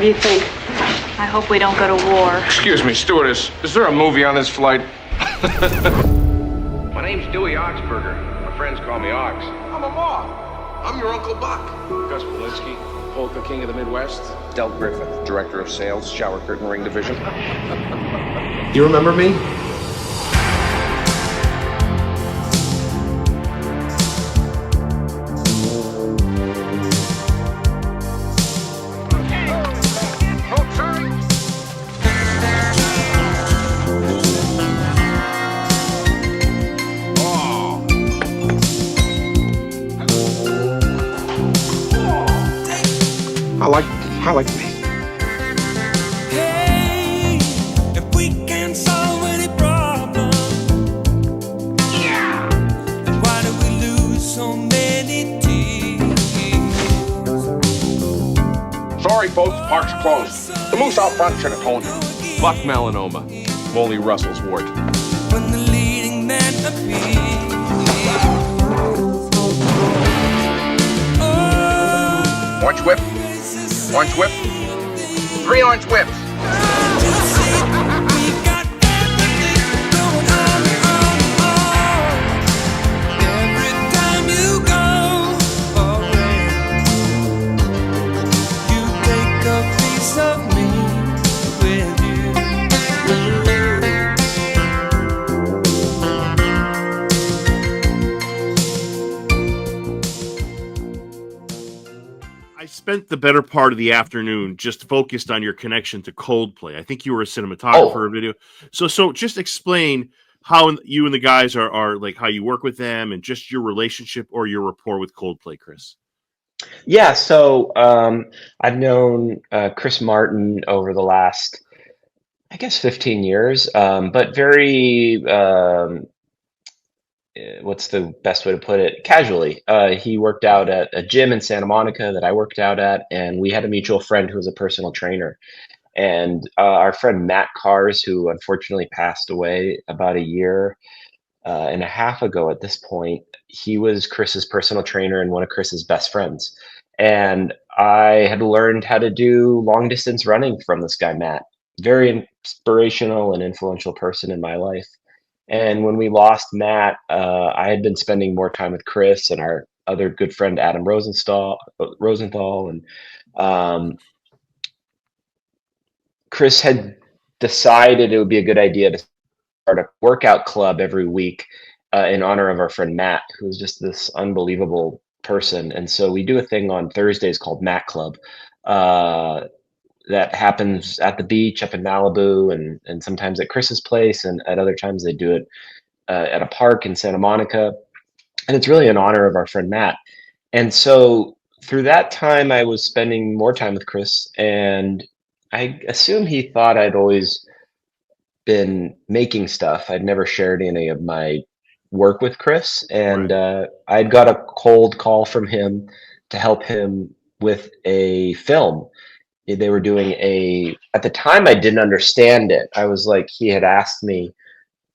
do you think? I hope we don't go to war. Excuse me, stewardess. Is there a movie on this flight? My name's Dewey Oxburger. My friends call me Ox. I'm a moth. I'm your Uncle Buck. Gus Polinski, Polka King of the Midwest. Del Griffith, Director of Sales, Shower Curtain Ring Division. You remember me? I like me. Hey, if we can solve any problem, yeah, then why do we lose so many tears? Sorry, folks, park's closed. The moose out front should have told you. Buck melanoma. Molly Russell's wart. When the leading man appears. Orange whip. Orange whip. 3 orange whips. I spent the better part of the afternoon just focused on your connection to Coldplay. I think you were a cinematographer video. So just explain how you and the guys are like, how you work with them and just your relationship or your rapport with Coldplay, Chris. Yeah, so I've known Chris Martin over the last, I guess, 15 years, but very, what's the best way to put it? Casually. He worked out at a gym in Santa Monica that I worked out at, and we had a mutual friend who was a personal trainer. And our friend Matt Cars, who unfortunately passed away about a year and a half ago at this point, he was Chris's personal trainer and one of Chris's best friends. And I had learned how to do long distance running from this guy, Matt. Very inspirational and influential person in my life. And when we lost Matt, I had been spending more time with Chris and our other good friend Adam Rosenthal, and Chris had decided it would be a good idea to start a workout club every week in honor of our friend Matt, who's just this unbelievable person. And so we do a thing on Thursdays called Matt Club that happens at the beach up in Malibu and sometimes at Chris's place, and at other times they do it at a park in Santa Monica. And it's really in honor of our friend Matt. And so through that time, I was spending more time with Chris, and I assume he thought I'd always been making stuff. I'd never shared any of my work with Chris, and I'd got a cold call from him to help him with a film. They were doing at the time I didn't understand it. I was like, he had asked me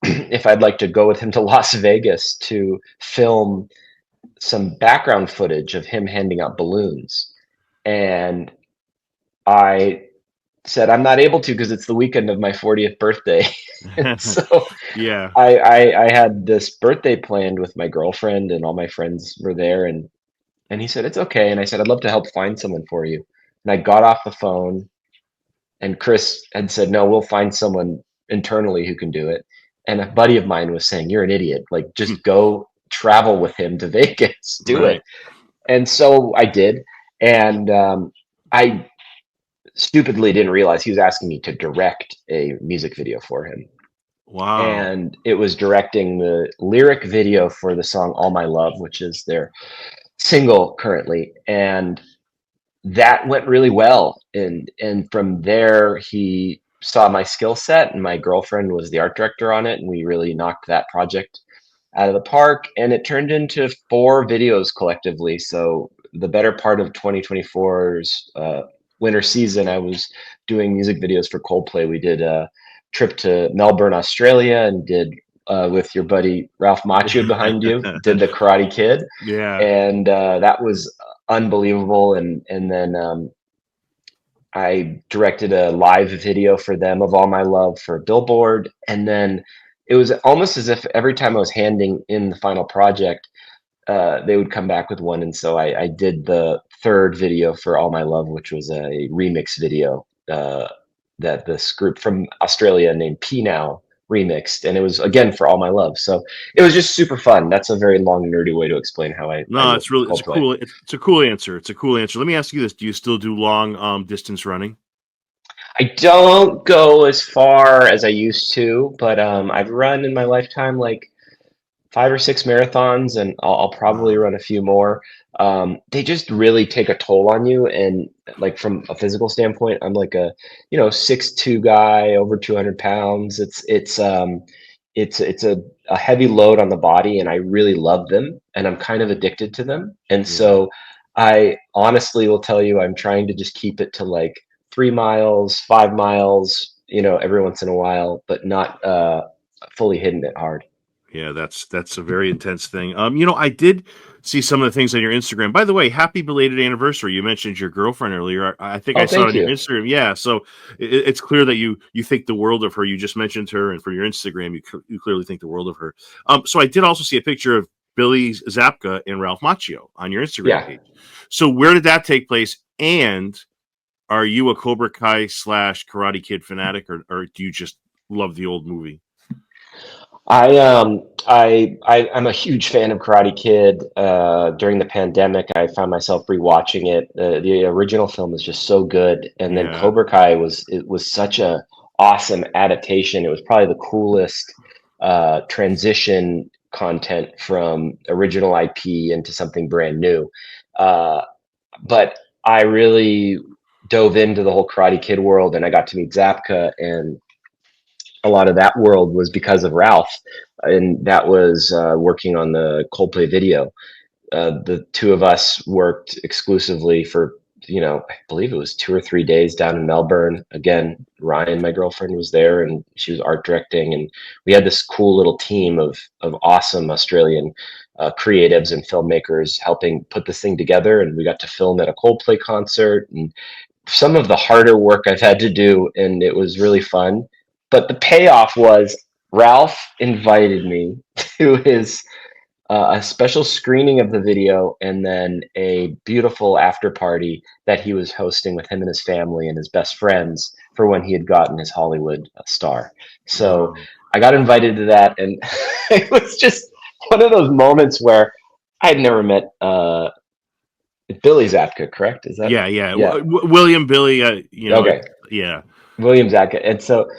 if I'd like to go with him to Las Vegas to film some background footage of him handing out balloons. And I said, I'm not able to because it's the weekend of my 40th birthday. So yeah, I had this birthday planned with my girlfriend, and all my friends were there. And he said, it's okay. And I said, I'd love to help find someone for you. And I got off the phone, and Chris had said, no, we'll find someone internally who can do it. And a buddy of mine was saying, you're an idiot. Like, just go travel with him to Vegas, do it. And so I did. And I stupidly didn't realize he was asking me to direct a music video for him. Wow. And it was directing the lyric video for the song All My Love, which is their single currently. And that went really well. And from there, he saw my skill set, and my girlfriend was the art director on it. And we really knocked that project out of the park. And it turned into 4 videos collectively. So the better part of 2024's winter season, I was doing music videos for Coldplay. We did a trip to Melbourne, Australia, and did with your buddy Ralph Macchio behind you, did the Karate Kid. Yeah. And that was unbelievable. And then I directed a live video for them of All My Love for a billboard. And then it was almost as if every time I was handing in the final project, they would come back with one. And so I did the third video for All My Love, which was a remix video that this group from Australia named P Now remixed. And it was, again, for All My Love. So it was just super fun. That's a very long, nerdy way to explain how I No, work it's really with Coldplay. it's a cool answer. It's a cool answer. Let me ask you this: do you still do long distance running? I don't go as far as I used to, but I've run in my lifetime like 5 or 6 marathons, and I'll probably Wow. run a few more. They just really take a toll on you, and like from a physical standpoint, I'm like a 6'2" guy, over 200 pounds. It's a heavy load on the body, and I really love them, and I'm kind of addicted to them. And Yeah. so I honestly will tell you, I'm trying to just keep it to like 3 miles, 5 miles, every once in a while, but not fully hitting it hard. Yeah, that's a very intense thing. I did see some of the things on your Instagram. By the way, happy belated anniversary. You mentioned your girlfriend earlier. I think I Oh, saw it thank on your you. Instagram. Yeah, so it's clear that you think the world of her. You just mentioned her, and for your Instagram, you clearly think the world of her. So I did also see a picture of Billy Zabka and Ralph Macchio on your Instagram Yeah. page. So where did that take place? And are you a Cobra Kai / Karate Kid fanatic, or do you just love the old movie? I'm a huge fan of Karate Kid. During the pandemic, I found myself rewatching it. The original film is just so good, and then Yeah. Cobra Kai was such a awesome adaptation. It was probably the coolest transition content from original IP into something brand new. Uh, but I really dove into the whole Karate Kid world, and I got to meet Zapka, and a lot of that world was because of Ralph, and that was working on the Coldplay video. The two of us worked exclusively for, I believe it was 2 or 3 days down in Melbourne. Again, Ryan, my girlfriend, was there, and she was art directing, and we had this cool little team of awesome Australian creatives and filmmakers helping put this thing together. And we got to film at a Coldplay concert, and some of the harder work I've had to do, and it was really fun. But the payoff was Ralph invited me to his a special screening of the video, and then a beautiful after party that he was hosting with him and his family and his best friends for when he had gotten his Hollywood star. So Wow. I got invited to that, and it was just one of those moments where I had never met Billy Zabka, correct? Is that? Yeah. Yeah. William Billy. Okay. Yeah. William Zabka. And so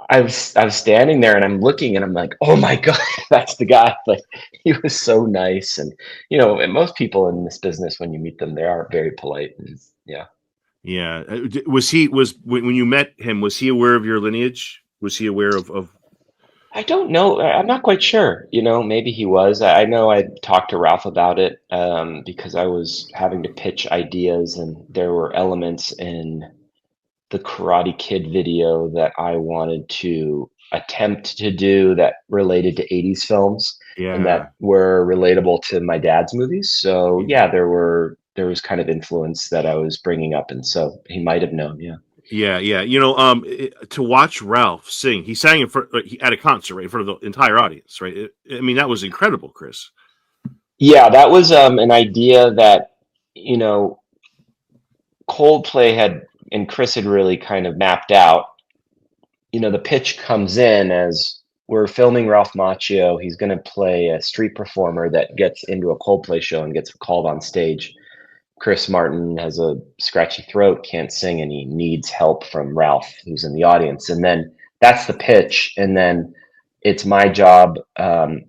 I was standing there, and I'm looking, and I'm like, oh my God, that's the guy. Like, he was so nice. And, and most people in this business, when you meet them, they are very polite. And, yeah. Yeah. When you met him, was he aware of your lineage? Was he aware of? I don't know. I'm not quite sure. Maybe he was. I know I talked to Ralph about it because I was having to pitch ideas, and there were elements in the Karate Kid video that I wanted to attempt to do that related to 80s films and Yeah. that were relatable to my dad's movies. So yeah, there was kind of influence that I was bringing up, and so he might have known. Yeah. Yeah. To watch Ralph sing, he sang at a concert, right, in front of the entire audience, right? I mean, that was incredible, Chris. Yeah, that was an idea that, you know, Coldplay had and Chris had really kind of mapped out. The pitch comes in as we're filming Ralph Macchio. He's going to play a street performer that gets into a Coldplay show and gets called on stage. Chris Martin has a scratchy throat, can't sing, and he needs help from Ralph, who's in the audience. And then that's the pitch. And then it's my job to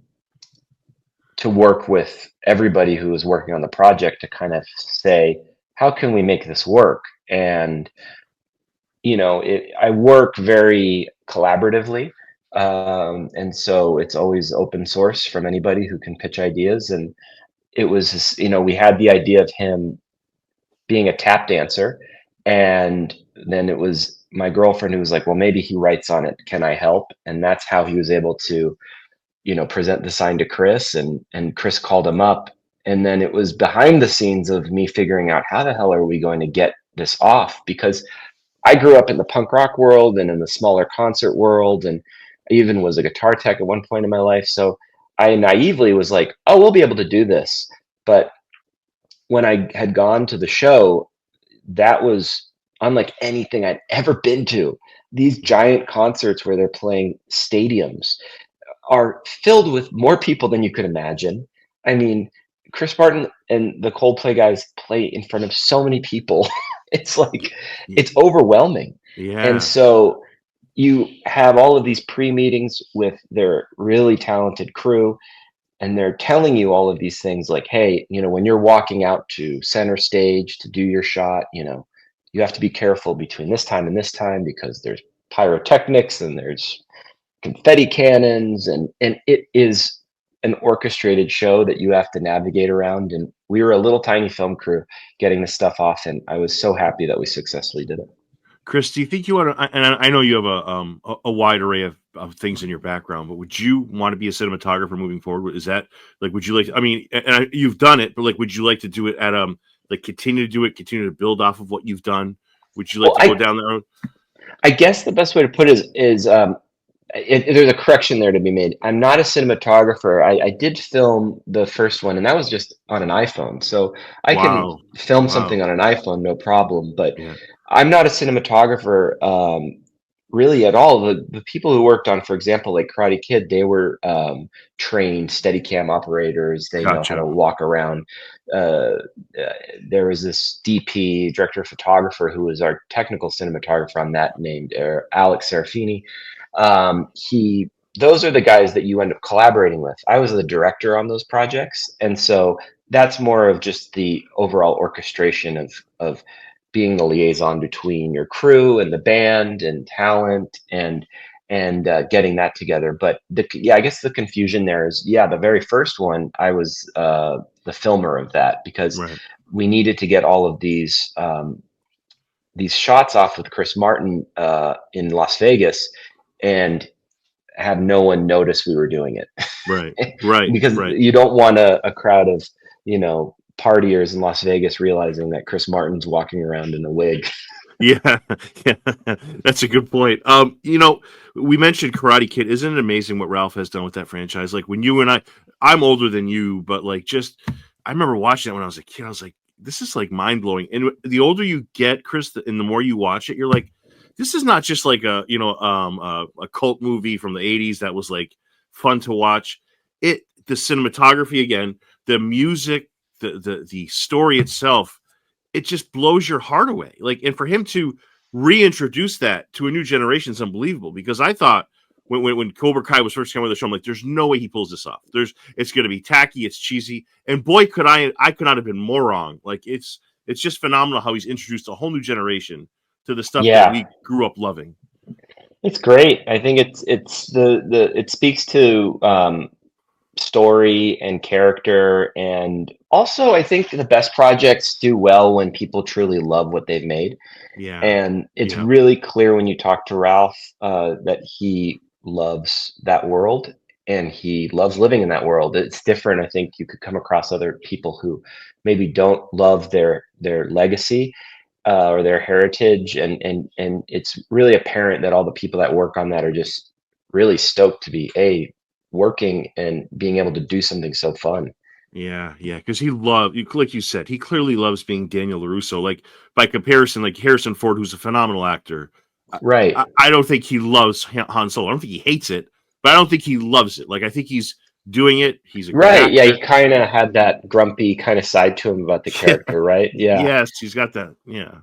work with everybody who is working on the project to kind of say, how can we make this work? And I work very collaboratively, and so it's always open source from anybody who can pitch ideas. And it was, we had the idea of him being a tap dancer, and then it was my girlfriend who was like, well, maybe he writes on it. Can I help? And that's how he was able to, present the sign to Chris, and Chris called him up. And then it was behind the scenes of me figuring out how the hell are we going to get this off, because I grew up in the punk rock world and in the smaller concert world, and I even was a guitar tech at one point in my life. So I naively was like, "Oh, we'll be able to do this." But when I had gone to the show, that was unlike anything I'd ever been to. These giant concerts where they're playing stadiums are filled with more people than you could imagine. I mean, Chris Martin and the Coldplay guys play in front of so many people. It's like, it's overwhelming. And Yeah. so you have all of these pre-meetings with their really talented crew, and they're telling you all of these things like, hey, when you're walking out to center stage to do your shot, you have to be careful between this time and this time because there's pyrotechnics and there's confetti cannons, and it is an orchestrated show that you have to navigate around. And we were a little tiny film crew getting this stuff off, and I was so happy that we successfully did it. Chris, do you think you want to? And I know you have a wide array of things in your background, but would you want to be a cinematographer moving forward? Is that like, would you like? I mean, you've done it, but like, would you like to do it at like continue to do it, continue to build off of what you've done? Would you like to go down the road? I guess the best way to put it is there's a correction there to be made. I'm not a cinematographer. I did film the first one, and that was just on an iPhone. So I can film something on an iPhone, no problem. But I'm not a cinematographer really at all. The people who worked on, for example, like Karate Kid, they were trained Steadicam operators. They know how to walk around. There was this DP, director of photographer, who was our technical cinematographer on that, named Alex Serafini. Those are the guys that you end up collaborating with. I was the director on those projects, and so that's more of just the overall orchestration of being the liaison between your crew and the band and talent and getting that together. But I guess the confusion there is, the very first one, I was the filmer of that, because we needed to get all of these shots off with Chris Martin in Las Vegas and have no one notice we were doing it. Right. Because you don't want a crowd of, partiers in Las Vegas realizing that Chris Martin's walking around in a wig. Yeah, that's a good point. We mentioned Karate Kid. Isn't it amazing what Ralph has done with that franchise? Like when you and I'm older than you, but like I remember watching that when I was a kid. I was like, this is like mind blowing. And the older you get, Chris, and the more you watch it, you're like, this is not just like a cult movie from the 80s that was like fun to watch. The cinematography again, the music, the story itself, it just blows your heart away. Like, and for him to reintroduce that to a new generation is unbelievable, because I thought when Cobra Kai was first coming on the show, I'm like, there's no way he pulls this off. It's going to be tacky, it's cheesy, and boy, could I could not have been more wrong. Like, it's just phenomenal how he's introduced a whole new generation to the stuff that we grew up loving. It's great. I think it speaks to story and character, and also I think the best projects do well when people truly love what they've made. And it's really clear when you talk to Ralph that he loves that world and he loves living in that world. It's different. I think you could come across other people who maybe don't love their legacy or their heritage, and it's really apparent that all the people that work on that are just really stoked to be working and being able to do something so fun. Yeah, because like you said, he clearly loves being Daniel LaRusso. Like, by comparison, like Harrison Ford, who's a phenomenal actor, right? I don't think he loves Han Solo. I don't think he hates it, but I don't think he loves it. Like, I think he's doing it. He's a great actor. Yeah, he kind of had that grumpy kind of side to him about the character, right? Yeah. Yes, he's got that. Yeah.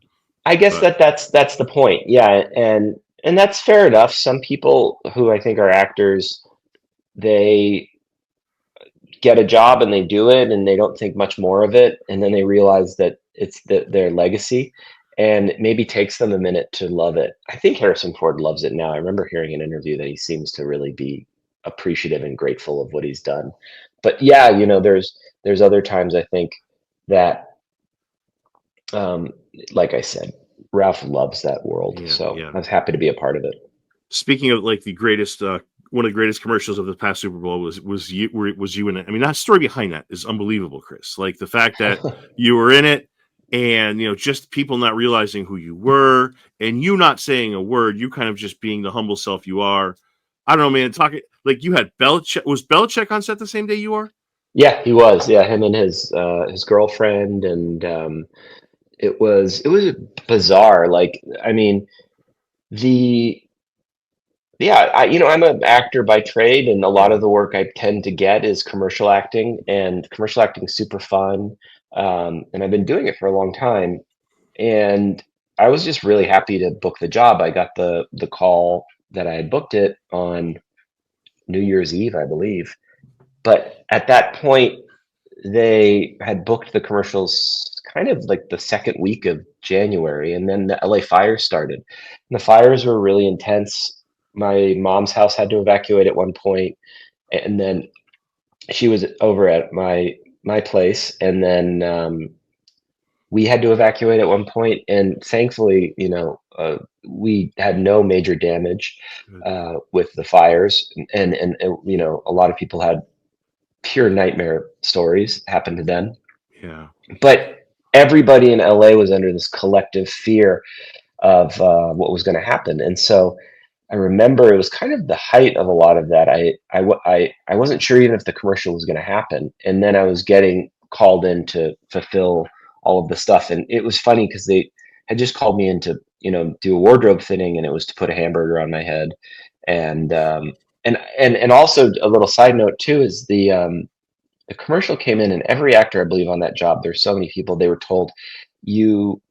I guess that's the point. Yeah, and that's fair enough. Some people who I think are actors, they get a job and they do it and they don't think much more of it, and then they realize that it's their legacy, and it maybe takes them a minute to love it. I think Harrison Ford loves it now. I remember hearing an interview that he seems to really be appreciative and grateful of what he's done. But yeah, there's other times I think that like I said, Ralph loves that world. I was happy to be a part of it. Speaking of like the greatest one of the greatest commercials of the past Super Bowl was you in it. I mean, that story behind that is unbelievable, Chris. Like the fact that you were in it, and just people not realizing who you were, and you not saying a word, you kind of just being the humble self you are. I don't know, man. Talking like you had Belichick. Was Belichick on set the same day you were? Yeah, he was. Yeah, him and his girlfriend, and it was bizarre. Like, I mean, the yeah, I'm an actor by trade, and a lot of the work I tend to get is commercial acting, and commercial acting is super fun. And I've been doing it for a long time, and I was just really happy to book the job. I got the call that I had booked it on New Year's Eve, I believe. But at that point, they had booked the commercials kind of like the second week of January, and then the LA fires started. And the fires were really intense. My mom's house had to evacuate at one point, and then she was over at my place, and then we had to evacuate at one point, and thankfully, we had no major damage with the fires, and a lot of people had pure nightmare stories happen to them. Yeah. But everybody in LA was under this collective fear of what was going to happen, and so I remember it was kind of the height of a lot of that. I wasn't sure even if the commercial was going to happen, and then I was getting called in to fulfill all of the stuff, and it was funny because they had just called me in to do a wardrobe fitting, and it was to put a hamburger on my head, and also a little side note too is the commercial came in, and every actor I believe on that job, there's so many people, they were told you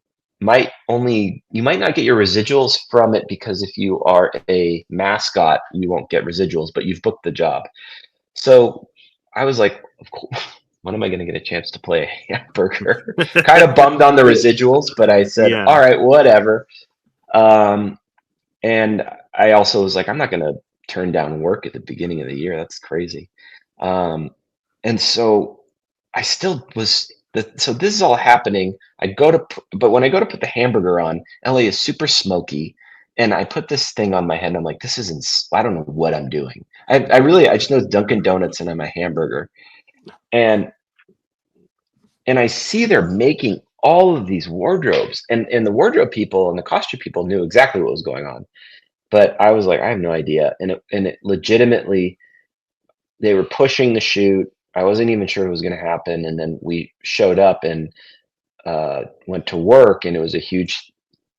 might not get your residuals from it, because if you are a mascot, you won't get residuals, but you've booked the job. So I was like, of course, when am I going to get a chance to play a hamburger? Kind of bummed on the residuals, but I said, Yeah. all right, whatever. And I also was like, I'm not going to turn down work at the beginning of the year. That's crazy. And so I still was. So this is all happening. But when I go to put the hamburger on, LA is super smoky, and I put this thing on my head, and I'm like, this isn't. I don't know what I'm doing. I just know it's Dunkin Donuts, and I'm a hamburger, and I see they're making all of these wardrobes, and the wardrobe people and the costume people knew exactly what was going on, but I was like, I have no idea, and it legitimately, they were pushing the shoot. I wasn't even sure it was going to happen, and then we showed up and went to work, and it was a huge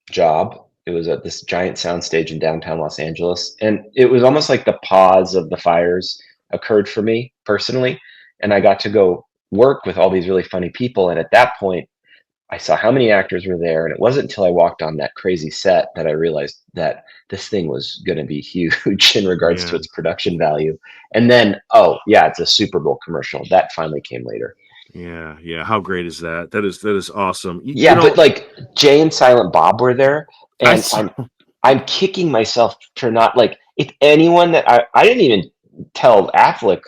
job. It was at this giant soundstage in downtown Los Angeles, and it was almost like the pause of the fires occurred for me personally, and I got to go work with all these really funny people. And at that point, I saw how many actors were there, and it wasn't until I walked on that crazy set that I realized that this thing was going to be huge in regards to its production value. And then, oh yeah, it's a Super Bowl commercial. That finally came later. Yeah. How great is that? That is awesome. But like Jay and Silent Bob were there, and I'm kicking myself for not, like, if anyone that I didn't even tell Affleck.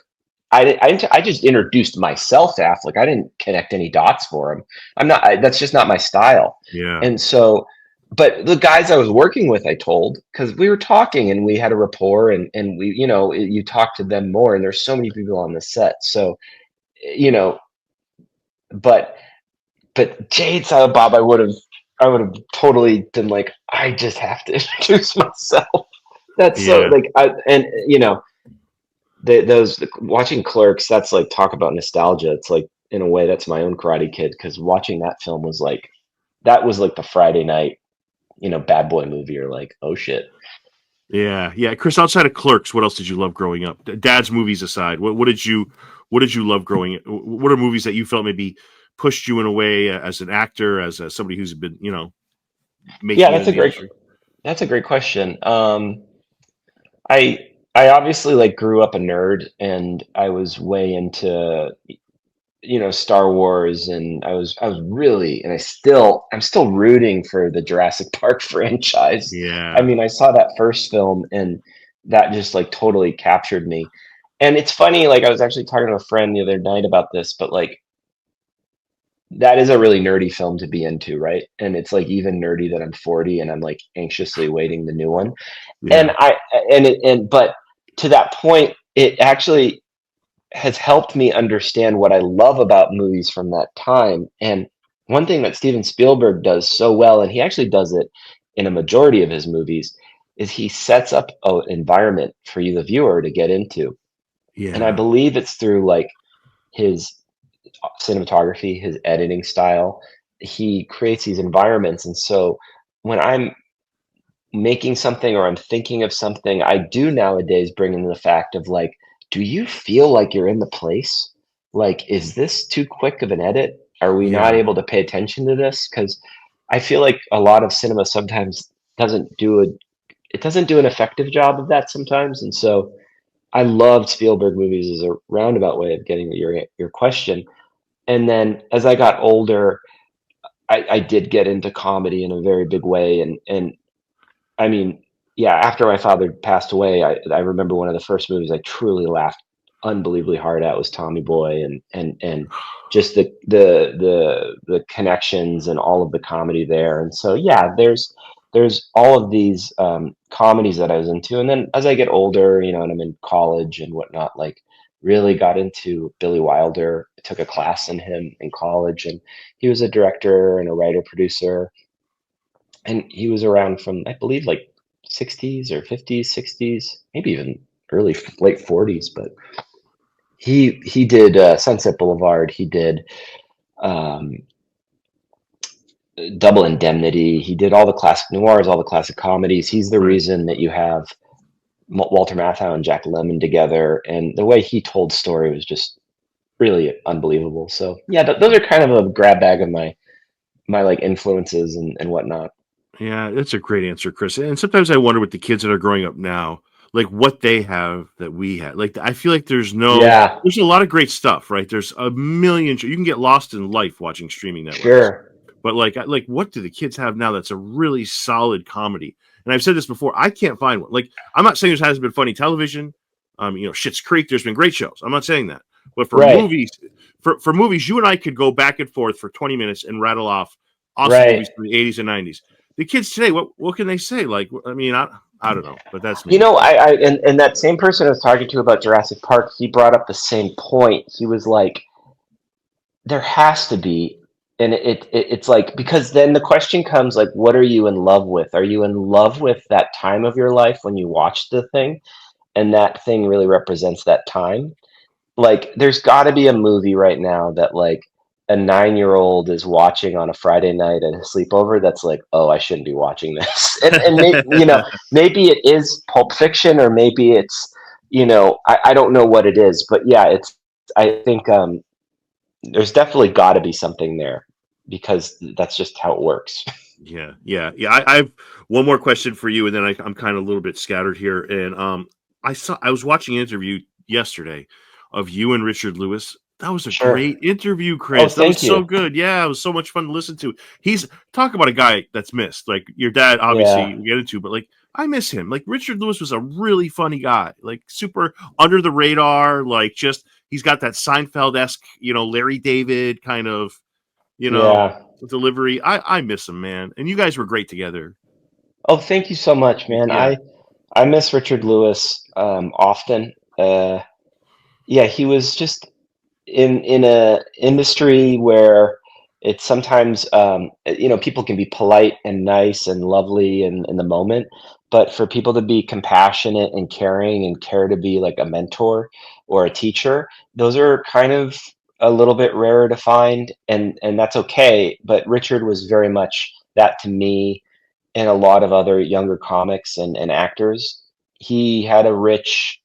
I just introduced myself to Affleck. I didn't connect any dots for him. That's just not my style. Yeah. And so, but the guys I was working with, I told, because we were talking and we had a rapport, and we, you talk to them more, and there's so many people on the set. So, but Jay and Silent Bob, I would have totally been like, I just have to introduce myself. That's so like, those watching Clerks, that's like, talk about nostalgia. It's like, in a way, that's my own Karate Kid, because watching that film was like the Friday night, bad boy movie. You're like, oh shit. Yeah. Chris, outside of Clerks, what else did you love growing up? Dad's movies aside, what did you love growing up? What are movies that you felt maybe pushed you in a way as an actor, as somebody who's been, making? Yeah, that's a great question. I obviously, like, grew up a nerd, and I was way into, Star Wars, and I was really, and I'm still rooting for the Jurassic Park franchise. Yeah. I mean, I saw that first film, and that just, like, totally captured me. And it's funny, like, I was actually talking to a friend the other night about this, but like, that is a really nerdy film to be into, right? And it's like even nerdy that I'm 40 and I'm like anxiously waiting the new one. Yeah. But to that point, it actually has helped me understand what I love about movies from that time. And one thing that Steven Spielberg does so well, and he actually does it in a majority of his movies, is he sets up an environment for you, the viewer, to get into. And I Yeah. believe it's through like his cinematography, his editing style. He creates these environments. And so when I'm making something or I'm thinking of something, I do nowadays bring in the fact of like, do you feel like you're in the place? Like, is this too quick of an edit? Are we not Yeah. able to pay attention to this? Because I feel like a lot of cinema sometimes doesn't do it doesn't do an effective job of that sometimes. And so I loved Spielberg movies as a roundabout way of getting your question. And then as I got older, I did get into comedy in a very big way. And I mean, yeah, after my father passed away, I remember one of the first movies I truly laughed unbelievably hard at was Tommy Boy, and just the connections and all of the comedy there. And so yeah, there's all of these comedies that I was into, and then as I get older, you know, and I'm in college and whatnot, like really got into Billy Wilder. I took a class in him in college, and he was a director and a writer producer, and he was around from I believe like 60s or 50s, 60s, maybe even late 40s. But he did Sunset Boulevard. He did um, Double Indemnity. He did all the classic noirs, all the classic comedies. He's the Right. reason that you have Walter Matthau and Jack Lemmon together, and the way he told story was just really unbelievable. So yeah, those are kind of a grab bag of my like influences and whatnot. Yeah, that's a great answer, Chris. And sometimes I wonder with the kids that are growing up now, like what they have that we had. Like I feel like Yeah, there's a lot of great stuff, right? There's a million. You can get lost in life watching streaming networks. sure. But like what do the kids have now that's a really solid comedy? And I've said this before, I can't find one. Like I'm not saying there hasn't been funny television. Schitt's Creek, there's been great shows. I'm not saying that. But for Right, movies, for movies, you and I could go back and forth for 20 minutes and rattle off awesome right. movies from the 80s and 90s. The kids today, what can they say? Like, I mean, I don't know, but that's You me. know, and that same person I was talking to about Jurassic Park, he brought up the same point. He was like, there has to be, and it's like because then the question comes like, what are you in love with? Are you in love with that time of your life when you watched the thing, and that thing really represents that time? Like there's got to be a movie right now that like a 9-year-old is watching on a Friday night at a sleepover that's like, oh, I shouldn't be watching this. And maybe it is Pulp Fiction, or maybe it's, I don't know what it is, but yeah, I think there's definitely got to be something there because that's just how it works. Yeah. I have one more question for you, and then I'm kind of a little bit scattered here. And I was watching an interview yesterday of you and Richard Lewis. That was a Sure. great interview, Oh, Chris. That was thank so you. good. Yeah, it was so much fun to listen to. He's talk about a guy that's missed. Like your dad, Yeah. obviously, we get into, but like I miss him. Like Richard Lewis was a really funny guy. Like super under the radar. Like just he's got that Seinfeld esque, Larry David kind of, you know, Yeah. delivery. I miss him, man. And you guys were great together. Oh, thank you so much, man. Yeah. I miss Richard Lewis often. Yeah, he was just in a industry where it's sometimes people can be polite and nice and lovely in the moment, but for people to be compassionate and caring and care to be like a mentor or a teacher, those are kind of a little bit rarer to find, and that's okay. But Richard was very much that to me and a lot of other younger comics and actors. He had a rich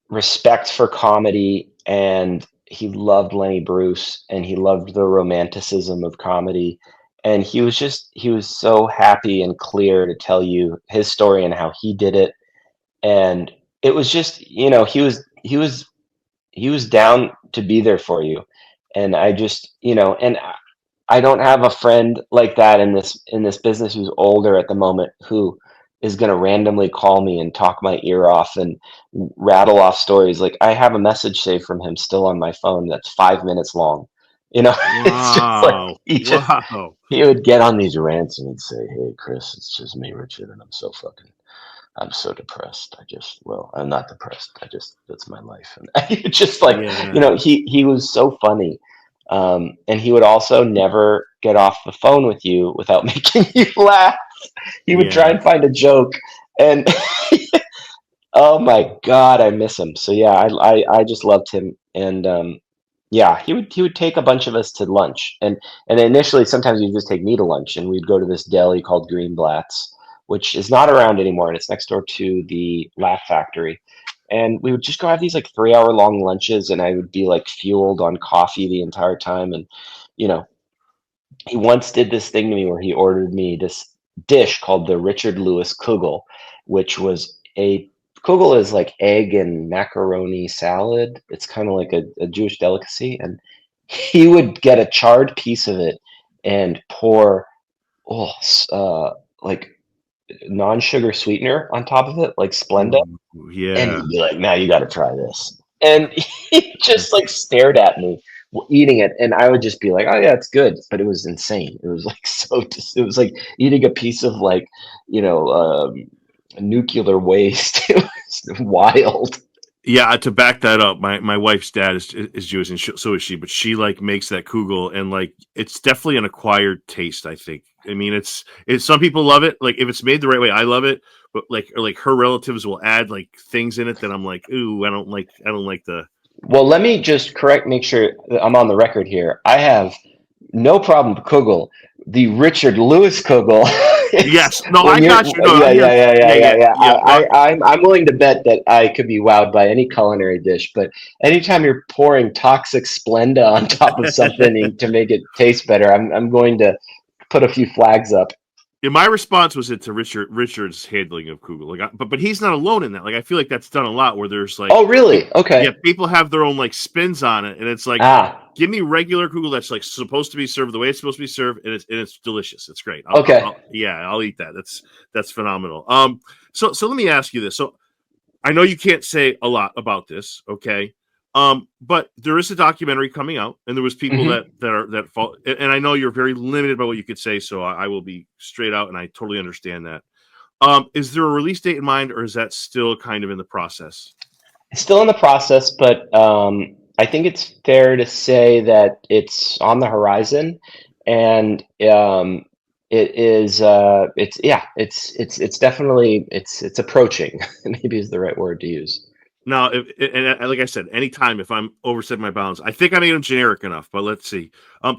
respect for comedy, and he loved Lenny Bruce, and he loved the romanticism of comedy, and he was so happy and clear to tell you his story and how he did it. And it was just, he was down to be there for you. And I just, and I don't have a friend like that in this business who's older at the moment who is going to randomly call me and talk my ear off and rattle off stories. Like I have a message saved from him still on my phone that's 5 minutes long. It's just like Wow. Wow. he would get on these rants and he'd say, "Hey, Chris, it's just me, Richard, and I'm so fucking I'm so depressed. I'm not depressed. That's my life. And just like, Yeah. he was so funny. And he would also never get off the phone with you without making you laugh. He would try Yeah. and find a joke, and oh my God, I miss him. So yeah, I just loved him. And yeah, he would take a bunch of us to lunch, and initially sometimes he'd just take me to lunch, and we'd go to this deli called Greenblatt's, which is not around anymore, and it's next door to the Laugh Factory. And we would just go have these like 3 hour long lunches, and I would be like fueled on coffee the entire time. And you know, he once did this thing to me where he ordered me this dish called the Richard Lewis Kugel, which was a kugel is like egg and macaroni salad. It's kind of like a Jewish delicacy, and he would get a charred piece of it and pour like non-sugar sweetener on top of it, like Splenda, and Yeah. he'd be like, "Now you got to try this." And he just like stared at me eating it, and I would just be like, "Oh yeah, it's good," but it was insane. It was like it was like eating a piece of like you know nuclear waste. It was wild. Yeah, to back that up, my wife's dad is Jewish, and so is she. But she like makes that kugel, and like it's definitely an acquired taste. I think. I mean, it's some people love it. Like if it's made the right way, I love it. But like her relatives will add like things in it that I'm like, ooh, I don't like the. Well, let me just make sure that I'm on the record here. I have no problem with Kugel. The Richard Lewis Kugel. Yes, no, I When you're, got you. No, yeah, I hear. yeah, yeah, yeah, Yeah, yeah, yeah, yeah. yeah. No, I'm willing to bet that I could be wowed by any culinary dish, but anytime you're pouring toxic Splenda on top of something to make it taste better, I'm going to put a few flags up. yeah, my response was to Richard's handling of Kugel. Like, but he's not alone in that. Like, I feel like that's done a lot where there's like, Oh, really? Okay. yeah, people have their own like spins on it, and it's like, Ah, give me regular Kugel that's like supposed to be served the way it's supposed to be served, and it's delicious. It's great. okay. I'll eat that. That's phenomenal. So let me ask you this. So I know you can't say a lot about this, okay? But there is a documentary coming out, and there was people Mhm. that fall, and I know you're very limited about what you could say, so I will be straight out, and I totally understand that. Is there a release date in mind, or is that still kind of in the process? It's still in the process, but I think it's fair to say that it's on the horizon, and it is. It's definitely it's approaching. Maybe is the right word to use. Now, and like I said, anytime if I'm overstepping my bounds, I think I made them generic enough. But let's see.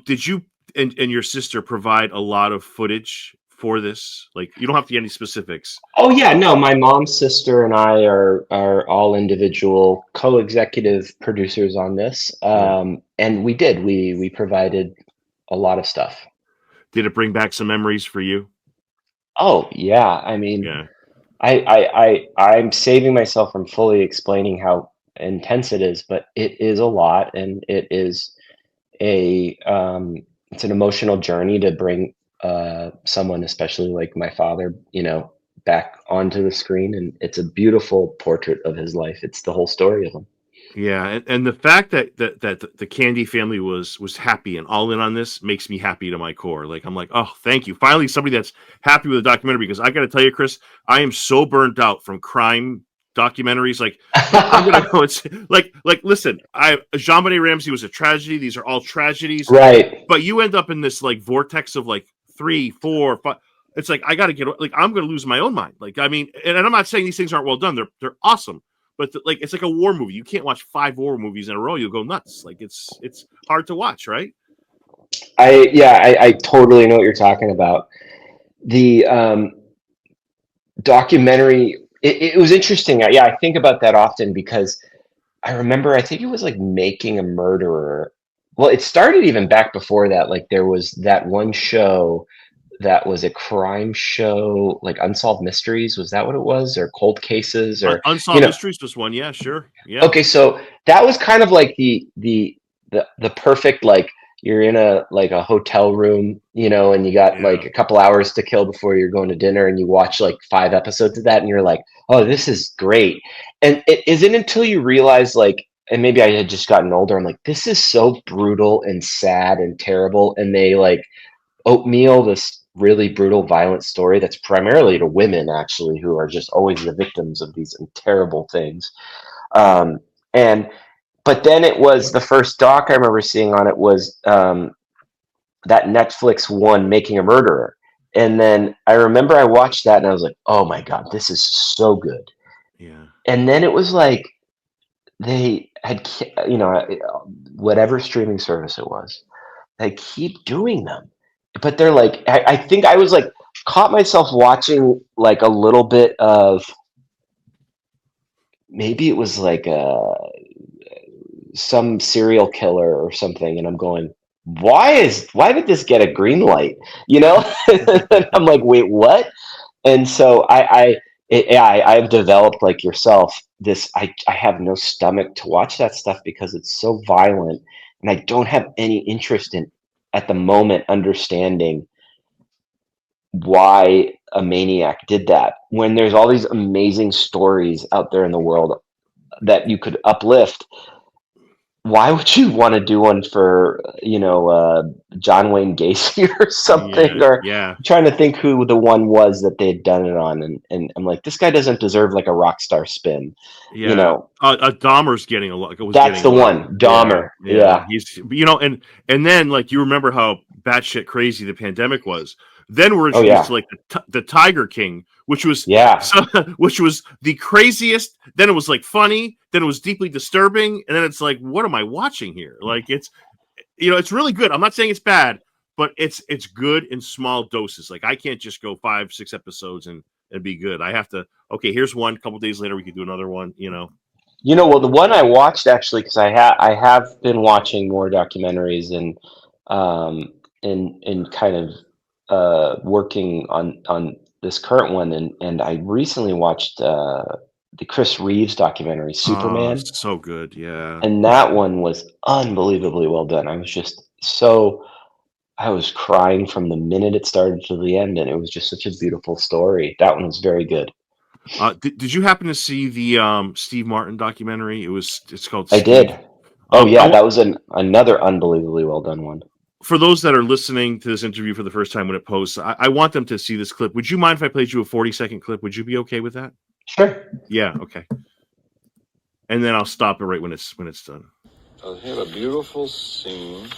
Did you and your sister provide a lot of footage for this? Like, you don't have to get any specifics. Oh yeah, no, my mom, sister, and I are all individual co-executive producers on this, Yeah. and we provided a lot of stuff. Did it bring back some memories for you? Oh yeah, I mean, Yeah. I'm saving myself from fully explaining how intense it is, but it is a lot, and it is it's an emotional journey to bring someone, especially like my father, back onto the screen, and it's a beautiful portrait of his life. It's the whole story of him. Yeah, and the fact that the Candy family was happy and all in on this makes me happy to my core. Like I'm like, oh, thank you. Finally, somebody that's happy with a documentary because I got to tell you, Chris, I am so burnt out from crime documentaries. Like I'm gonna go. It's listen, Jean-Benet Ramsey was a tragedy. These are all tragedies, Right. but you end up in this like vortex of like 3, 4, 5. It's like I got to get like I'm gonna lose my own mind. Like I mean, and I'm not saying these things aren't well done. They're awesome. But like it's like a war movie. You can't watch 5 war movies in a row. You'll go nuts. Like it's hard to watch, right? I totally know what you're talking about. The documentary, it was interesting. Yeah, I think about that often because I remember, I think it was like Making a Murderer. Well, it started even back before that. Like there was that one show that was a crime show, like Unsolved Mysteries. Was that what it was? Or Cold Cases, or Unsolved Mysteries was one. Yeah, sure. Yeah. Okay, so that was kind of like the perfect, like you're in a hotel room, and you got like a couple hours to kill before you're going to dinner, and you watch like 5 episodes of that, and you're like, oh, this is great. And it isn't until you realize, like, and maybe I had just gotten older, I'm like, this is so brutal and sad and terrible, and they like oatmeal this really brutal, violent story that's primarily to women, actually, who are just always the victims of these terrible things. And but then it was the first doc I remember seeing on it was that Netflix one, Making a Murderer. And then I remember I watched that and I was like, oh my God, this is so good. Yeah. And then it was like they had, whatever streaming service it was, they keep doing them. But they're like, I think I was like, caught myself watching like a little bit of, maybe it was like some serial killer or something. And I'm going, why did this get a green light? And I'm like, wait, what? And so I've developed, like yourself, this, I have no stomach to watch that stuff because it's so violent, and I don't have any interest in, at the moment, understanding why a maniac did that, when there's all these amazing stories out there in the world that you could uplift. Why would you want to do one for, John Wayne Gacy or something? Yeah, Or yeah. I'm trying to think who the one was that they had done it on, and I'm like, this guy doesn't deserve like a rock star spin. Yeah. Dahmer's getting a lot. That's the one, Dahmer. Yeah. He's, and then, like, you remember how batshit crazy the pandemic was. Then we're introduced to like the Tiger King, which was which was the craziest. Then it was like funny. Then it was deeply disturbing, and then it's like, what am I watching here? Like, it's really good. I'm not saying it's bad, but it's good in small doses. Like, I can't just go 5-6 episodes and be good. I have to. Okay, here's one. A couple days later, we could do another one. Well, the one I watched, actually, because I have been watching more documentaries and kind of working on this current one, and I recently watched the Chris Reeves documentary, Superman. Oh, so good, yeah. And that one was unbelievably well done. I was crying from the minute it started to the end, and it was just such a beautiful story. That one was very good. Did you happen to see the Steve Martin documentary? It's called Steve. I did. Oh yeah, that was another unbelievably well done one. For those that are listening to this interview for the first time when it posts, I want them to see this clip. Would you mind if I played you a 40-second clip? Would you be okay with that? Sure. Yeah, okay. And then I'll stop it right when it's done. I have a beautiful scene.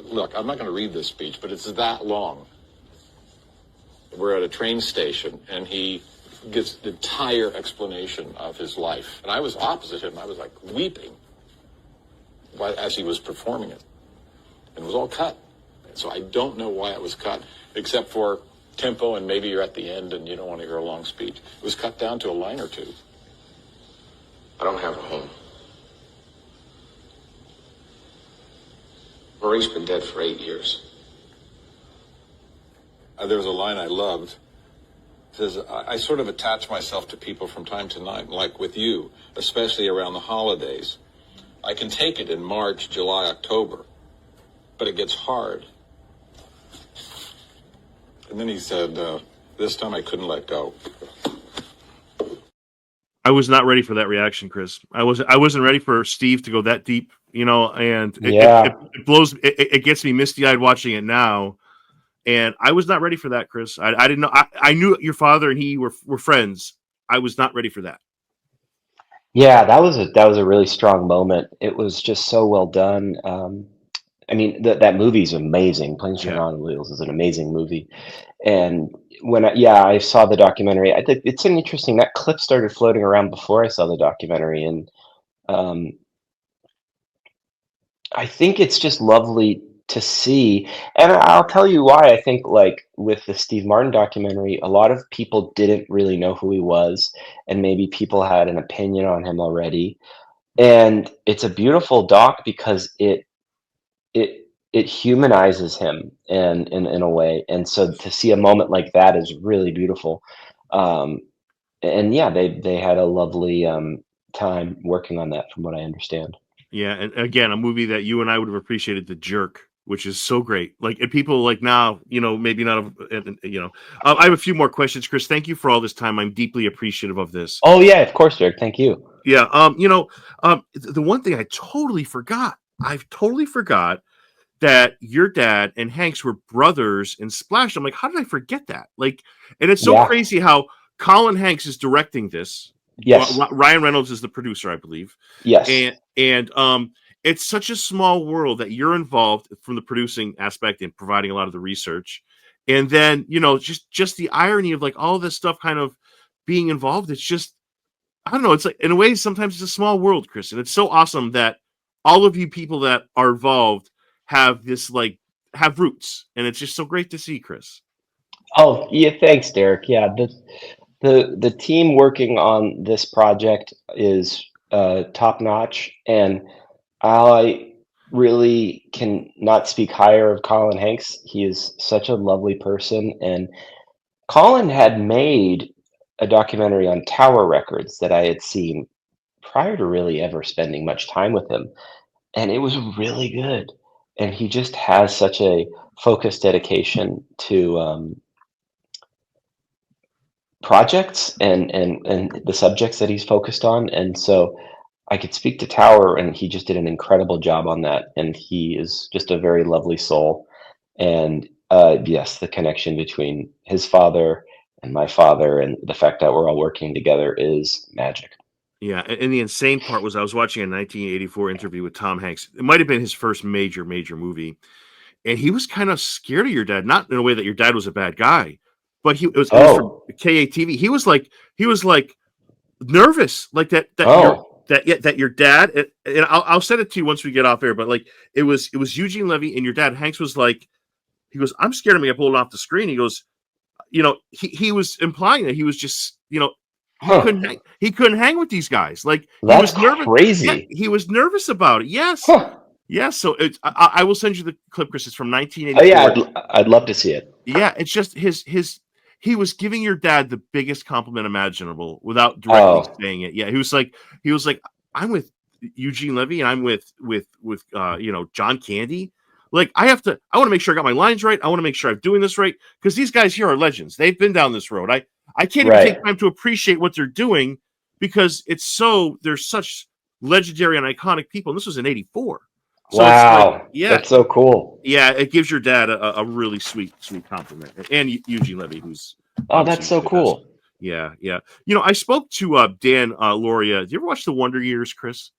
Look, I'm not going to read this speech, but it's that long. We're at a train station, and he gives the entire explanation of his life. And I was opposite him. I was like weeping as he was performing it. And it was all cut. So I don't know why it was cut, except for tempo, and maybe you're at the end and you don't want to hear a long speech. It was cut down to a line or two. I don't have a home. Marie's been dead for 8 years. There was a line I loved. It says, I sort of attach myself to people from time to time, like with you, especially around the holidays. I can take it in March, July, October, but it gets hard. And then he said, this time I couldn't let go. I was not ready for that reaction, Chris. I wasn't ready for Steve to go that deep, and it blows. It gets me misty-eyed watching it now. And I was not ready for that, Chris. I didn't know. I knew your father and he were friends. I was not ready for that. Yeah, that was a really strong moment. It was just so well done. I mean, that movie's amazing. Planes, Trains, and Automobiles is an amazing movie. And when I saw the documentary, I think it's an interesting. That clip started floating around before I saw the documentary, and I think it's just lovely to see. And I'll tell you why. I think, like with the Steve Martin documentary, a lot of people didn't really know who he was, and maybe people had an opinion on him already. And it's a beautiful doc because it humanizes him in a way. And so to see a moment like that is really beautiful. And yeah, they had a lovely time working on that, from what I understand. Yeah, and again, a movie that you and I would have appreciated, The Jerk, which is so great. Like, and people like now, maybe not, I have a few more questions, Chris. Thank you for all this time. I'm deeply appreciative of this. Oh yeah, of course, Derek. Thank you. Yeah. The one thing I totally forgot that your dad and Hanks were brothers in Splash. I'm like, how did I forget that? Like, and it's so Yeah. crazy how Colin Hanks is directing this. Yes. Ryan Reynolds is the producer, I believe. Yes. And it's such a small world that you're involved from the producing aspect and providing a lot of the research. And then, just the irony of like all this stuff kind of being involved. It's just, I don't know. It's like, in a way, sometimes it's a small world, Chris. And it's so awesome that all of you people that are involved have this, like, have roots. And it's just so great to see, Chris. Oh, yeah. Thanks, Derek. Yeah. The team working on this project is top notch. And I really can not speak higher of Colin Hanks. He is such a lovely person. And Colin had made a documentary on Tower Records that I had seen prior to really ever spending much time with him. And it was really good. And he just has such a focused dedication to projects and the subjects that he's focused on. And so I could speak to Tower, and he just did an incredible job on that. And he is just a very lovely soul. And yes, the connection between his father and my father and the fact that we're all working together is magic. Yeah, and the insane part was I was watching a 1984 interview with Tom Hanks. It might have been his first major movie, and he was kind of scared of your dad. Not in a way that your dad was a bad guy, but it was from KATV. He was like nervous, like that your dad. And I'll send it to you once we get off air. But like it was Eugene Levy and your dad. Hanks was like, he goes, I'm scared of me. I pulled it off the screen. He goes, he was implying that he was just, he couldn't hang with these guys. Like he was nervous. Crazy. Yeah, he was nervous about it. Yes. Yes. So I will send you the clip, Chris. It's from 1984. Oh yeah, I'd love to see it. Yeah, it's just he was giving your dad the biggest compliment imaginable without directly saying it. Yeah, he was like, I'm with Eugene Levy and I'm with John Candy. Like I want to make sure I got my lines right. I want to make sure I'm doing this right because these guys here are legends. They've been down this road. I can't even take time to appreciate what they're doing because they're such legendary and iconic people. And this was in '84. So wow. That's so cool. Yeah, it gives your dad a really sweet compliment. And Eugene Levy, who's that's so cool. Yeah. I spoke to Dan Lauria. Did you ever watch The Wonder Years, Chris?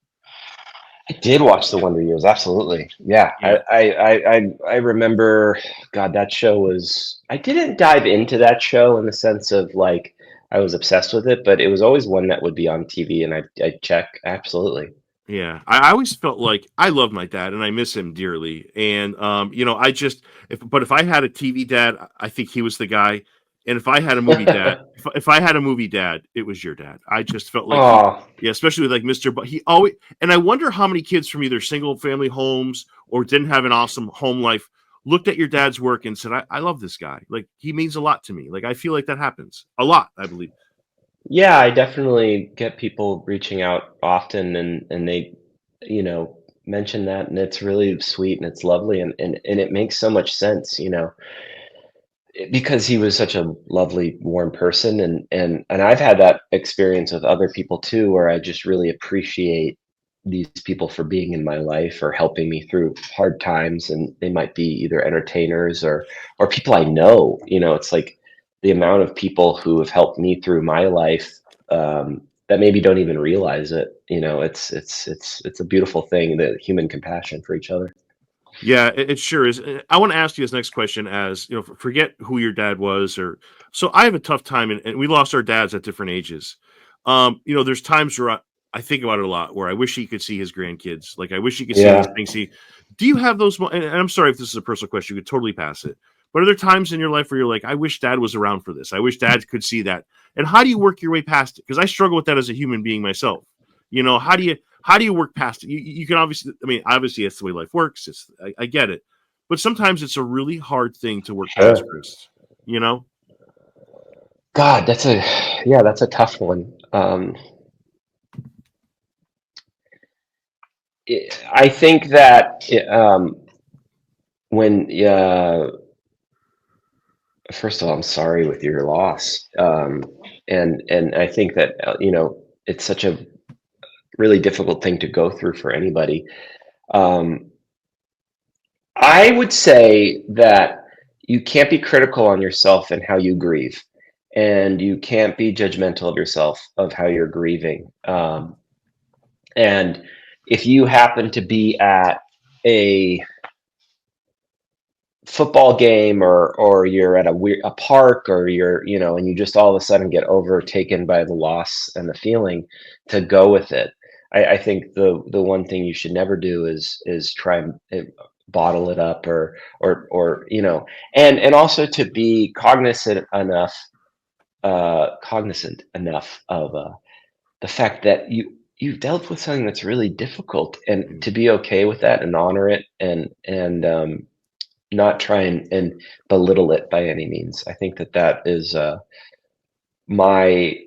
I did watch The Wonder Years, absolutely. Yeah. I remember, God, that show was. I didn't dive into that show in the sense of like I was obsessed with it, but it was always one that would be on TV, and I'd check. Absolutely. Yeah, I always felt like I love my dad and I miss him dearly. And if I had a TV dad, I think he was the guy. And if I had a movie dad, if I had a movie dad, it was your dad. I just felt like, especially with like Mr. But he always, and I wonder how many kids from either single family homes or didn't have an awesome home life looked at your dad's work and said, I love this guy. Like he means a lot to me. Like I feel like that happens a lot, I believe. Yeah, I definitely get people reaching out often and they, mention that, and it's really sweet and it's lovely and it makes so much sense, because he was such a lovely, warm person and I've had that experience with other people too, where I just really appreciate these people for being in my life or helping me through hard times, and they might be either entertainers or people I know. It's like the amount of people who have helped me through my life that maybe don't even realize it. It's a beautiful thing, the human compassion for each other. Yeah, it sure is. I want to ask you this next question as, forget who your dad was so I have a tough time and we lost our dads at different ages. There's times where I think about it a lot where I wish he could see his grandkids. Like I wish he could see these things. Do you have those? And I'm sorry if this is a personal question, you could totally pass it. But are there times in your life where you're like, I wish dad was around for this. I wish dad could see that. And how do you work your way past it? Because I struggle with that as a human being myself. How do you work past it? You can obviously that's the way life works. I get it. But sometimes it's a really hard thing to work past, Chris. God, that's a tough one. I think that first of all, I'm sorry with your loss. And I think that, it's such a really difficult thing to go through for anybody. I would say that you can't be critical on yourself and how you grieve, and you can't be judgmental of yourself of how you're grieving. And if you happen to be at a football game, or you're at a park, or you're, and you just all of a sudden get overtaken by the loss and the feeling, to go with it. I think the one thing you should never do is try and bottle it up, or and also to be cognizant enough of the fact that you've dealt with something that's really difficult, and to be okay with that and honor it, and not try and belittle it by any means. I think that is my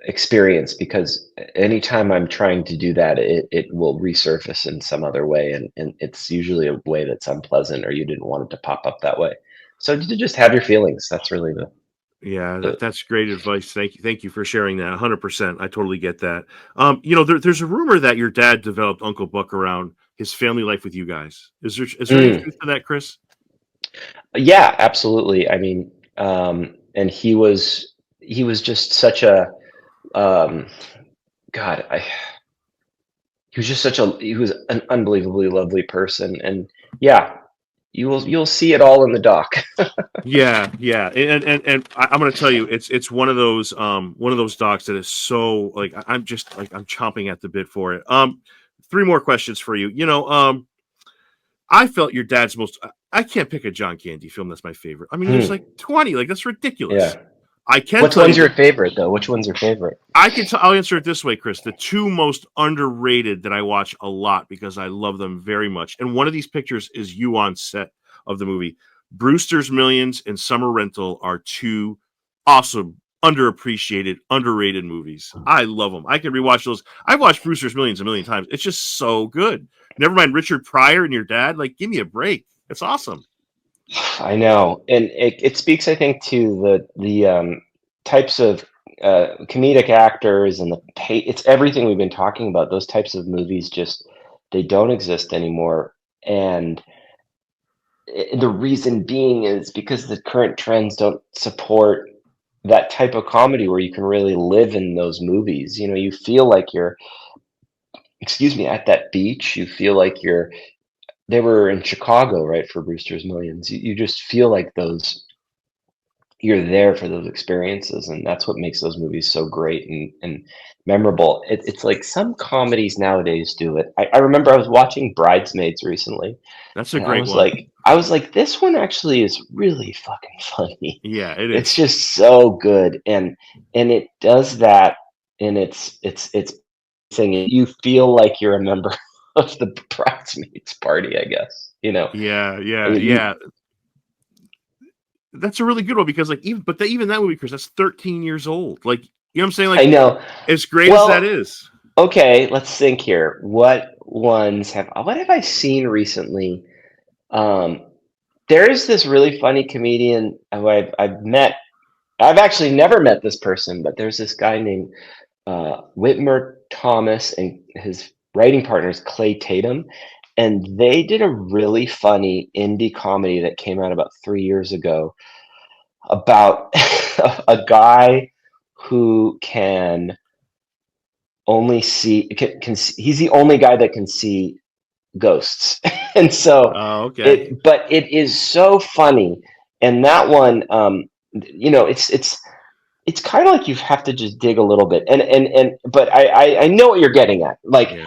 experience, because anytime I'm trying to do that, it will resurface in some other way, and it's usually a way that's unpleasant, or you didn't want it to pop up that way. So to just have your feelings, that's really Yeah, the that's great advice. Thank you for sharing that. 100%. I totally get that. There's a rumor that your dad developed Uncle Buck around his family life with you guys. Is there any truth to that, Chris? Yeah, absolutely. I mean, and he was just such a God. He was an unbelievably lovely person, and yeah, you'll see it all in the doc. Yeah, yeah, and I'm going to tell you, it's one of those docs that is so, like, I'm just like, I'm chomping at the bit for it. Three more questions for you. I felt your dad's most. I can't pick a John Candy film that's my favorite. I mean, there's like 20. Like, that's ridiculous. Yeah. I can Which tell one's you your favorite, though? Which one's your favorite? I'll answer it this way, Chris. The two most underrated that I watch a lot because I love them very much, and one of these pictures is you on set of the movie. Brewster's Millions and Summer Rental are two awesome, underappreciated, underrated movies. I love them. I can rewatch those. I've watched Brewster's Millions a million times. It's just so good. Never mind Richard Pryor and your dad. Like, give me a break. It's awesome. I know, and it speaks, I think, to the types of comedic actors, and it's everything we've been talking about. Those types of movies they don't exist anymore, and the reason being is because the current trends don't support that type of comedy where you can really live in those movies. You feel like you're, excuse me, at that beach. You feel like they were in Chicago, right, for Brewster's Millions. You just feel like you're there for those experiences, and that's what makes those movies so great and memorable. It's like some comedies nowadays do it. I remember I was watching Bridesmaids recently. That's a And great one. I was like, this one actually is really fucking funny. Yeah, it is. It's just so good, and it does that, and it's thing. You feel like you're a member of the Bridesmaids party, I guess. Yeah. That's a really good one because, like, even that movie, Chris, that's 13 years old. Like, you know what I'm saying? Like, I know. As great as that is. Okay, let's think here. What have I seen recently? There is this really funny comedian who I've met. I've actually never met this person, but there's this guy named Whitmer Thomas, and his writing partner is Clay Tatum, and they did a really funny indie comedy that came out about 3 years ago about a guy who can only see he's the only guy that can see ghosts. And so okay. But it is so funny, and that one it's kind of like you have to just dig a little bit, but I know what you're getting at. Like,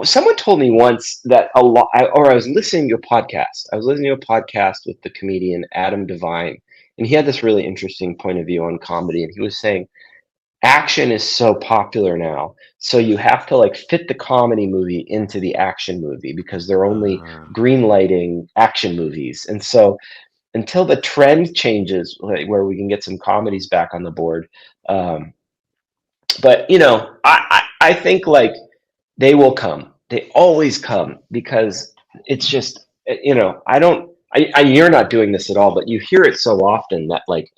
someone told me once that I was listening to a podcast. I was listening to a podcast with the comedian Adam Devine, and he had this really interesting point of view on comedy, and he was saying action is so popular now, so you have to like fit the comedy movie into the action movie because they're only green lighting action movies. And so until the trend changes, like, where we can get some comedies back on the board, but I think, like, they will come. They always come, because it's just, you're not doing this at all, but you hear it so often that, like,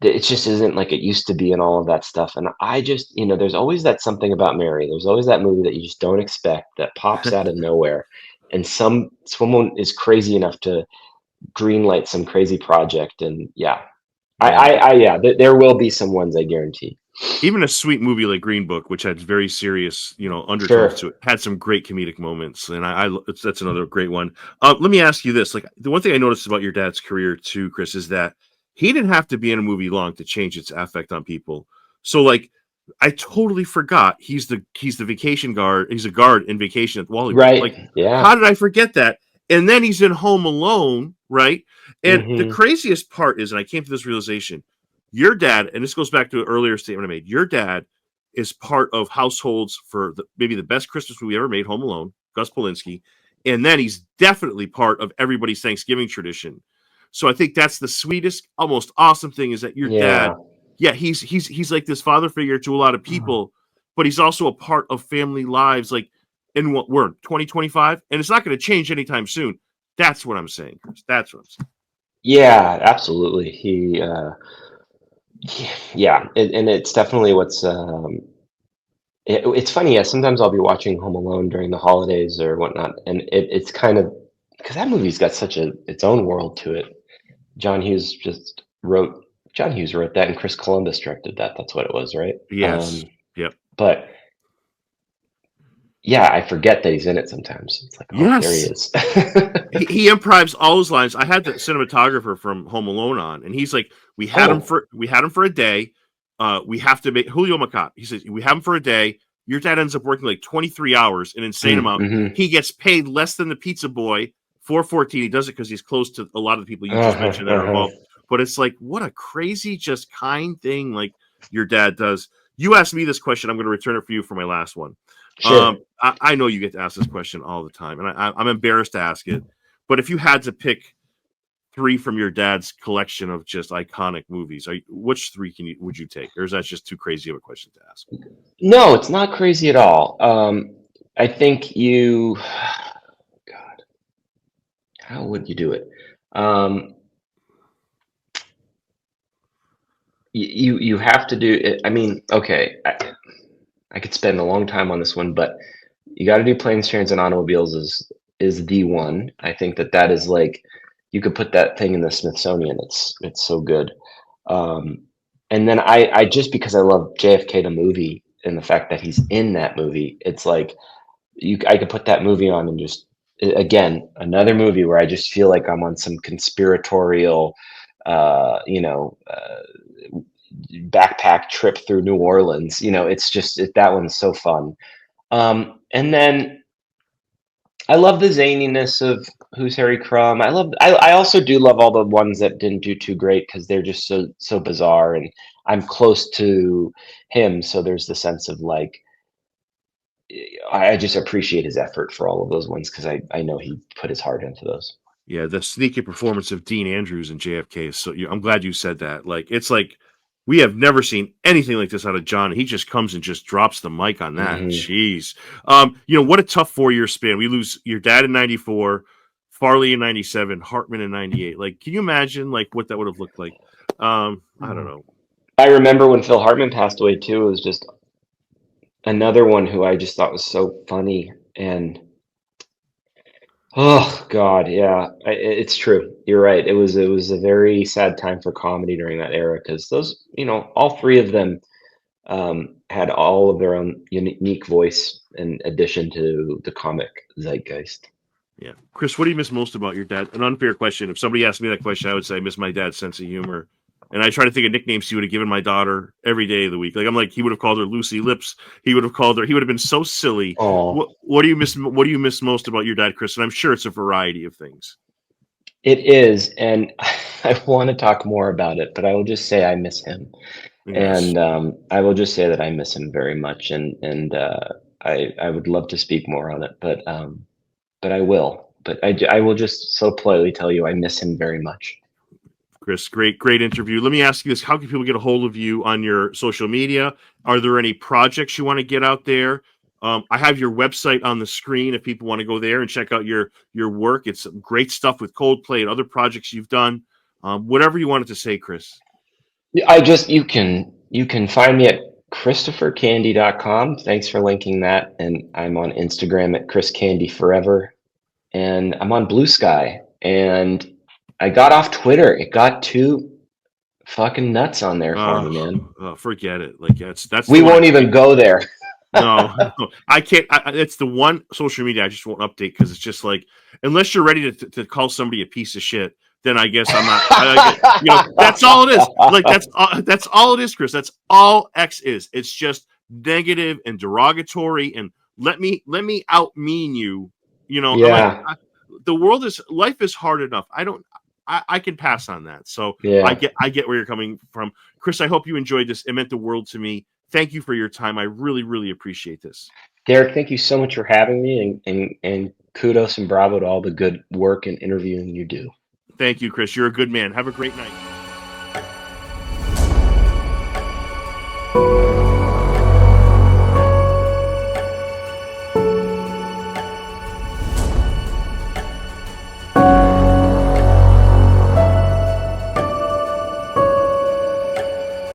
it just isn't like it used to be and all of that stuff. And I just, there's always that something about Mary. There's always that movie that you just don't expect that pops out of nowhere. And someone is crazy enough to greenlight some crazy project. And yeah, there will be some ones, I guarantee. Even a sweet movie like Green Book, which had very serious, undertones to it, had some great comedic moments, and that's another great one. Let me ask you this: like, the one thing I noticed about your dad's career too, Chris, is that he didn't have to be in a movie long to change its effect on people. So, like, I totally forgot he's the vacation guard. He's a guard in Vacation at Wally. Right? Like, yeah. How did I forget that? And then he's in Home Alone, right? And the craziest part is, and I came to this realization. Your dad, and this goes back to an earlier statement I made, your dad is part of households for maybe the best Christmas movie ever made, Home Alone, Gus Polinski. And then he's definitely part of everybody's Thanksgiving tradition. So I think that's the sweetest, almost awesome thing is that your dad, he's like this father figure to a lot of people, but he's also a part of family lives, like in what we're 2025, and it's not going to change anytime soon. That's what I'm saying, Chris. That's what I'm saying. Yeah, absolutely. And it's definitely what's it's funny. Yeah, sometimes I'll be watching Home Alone during the holidays or whatnot, and it's kind of because that movie's got such its own world to it. John Hughes wrote that, and Chris Columbus directed that. That's what it was, right? Yes. Yep. But yeah, I forget that he's in it sometimes. It's like, there he is. he improvises all his lines. I had the cinematographer from Home Alone on, and he's like, we had him for a day. We have to make Julio Macat. He says, we have him for a day. Your dad ends up working like 23 hours, an insane amount. He gets paid less than the pizza boy, $4.14. He does it because he's close to a lot of the people you just mentioned that are involved. But it's like, what a crazy, just kind thing like your dad does. You asked me this question. I'm going to return it for you for my last one. Sure. I know you get to ask this question all the time, and I'm embarrassed to ask it. But if you had to pick 3 from your dad's collection of just iconic movies, which 3 would you take? Or is that just too crazy of a question to ask? No, it's not crazy at all. I think God, how would you do it? You have to do it. I mean, okay, I could spend a long time on this one, but you got to do Planes, Trains, and Automobiles is the one. I think that is like, you could put that thing in the Smithsonian. It's so good. And then I just because I love JFK the movie and the fact that he's in that movie, it's like I could put that movie on and just, again, another movie where I just feel like I'm on some conspiratorial, backpack trip through New Orleans. It's just that one's so fun. And then I love the zaniness of Who's Harry Crumb. I also do love all the ones that didn't do too great because they're just so bizarre, and I'm close to him, so there's the sense of like I just appreciate his effort for all of those ones because I know he put his heart into those. Yeah, the sneaky performance of Dean Andrews in JFK. So I'm glad you said that. Like, it's like we have never seen anything like this out of John. He just comes and just drops the mic on that. Jeez. What a tough 4-year span. We lose your dad in 94, Farley in 97, Hartman in 98. Like, can you imagine like what that would have looked like? I don't know. I remember when Phil Hartman passed away too. It was just another one who I just thought was so funny. And oh God, yeah, it's true. You're right. It was a very sad time for comedy during that era because those, all 3 of them had all of their own unique voice in addition to the comic zeitgeist. Yeah, Chris, what do you miss most about your dad? An unfair question. If somebody asked me that question, I would say I miss my dad's sense of humor. And I try to think of nicknames he would have given my daughter every day of the week. Like, I'm like, he would have called her Lucy Lips. He would have been so silly. What do you miss? What do you miss most about your dad, Chris? And I'm sure it's a variety of things. It is. And I want to talk more about it, but I will just say I miss him. Yes. And I will just say that I miss him very much. And I would love to speak more on it, but I will. But I will just so politely tell you I miss him very much. Chris, great interview. Let me ask you this. How can people get a hold of you on your social media? Are there any projects you want to get out there? I have your website on the screen if people want to go there and check out your work. It's some great stuff with Coldplay and other projects you've done. Whatever you wanted to say, Chris. You can find me at christophercandy.com. Thanks for linking that. And I'm on Instagram at chriscandyforever. And I'm on Blue Sky. And I got off Twitter. It got too fucking nuts on there for me, man. Forget it. Like that's We won't even go there. No, I can't. It's the one social media I just won't update because it's just like, unless you're ready to call somebody a piece of shit, then I guess I'm not. That's all it is. Like that's all it is, Chris. That's all X is. It's just negative and derogatory, and let me out mean you. Yeah. Life is hard enough. I can pass on that. So Yeah. I get where you're coming from, Chris. I hope you enjoyed this. It meant the world to me. Thank you for your time. I really, really appreciate this. Darek, thank you so much for having me, and kudos and bravo to all the good work and interviewing you do. Thank you, Chris. You're a good man. Have a great night.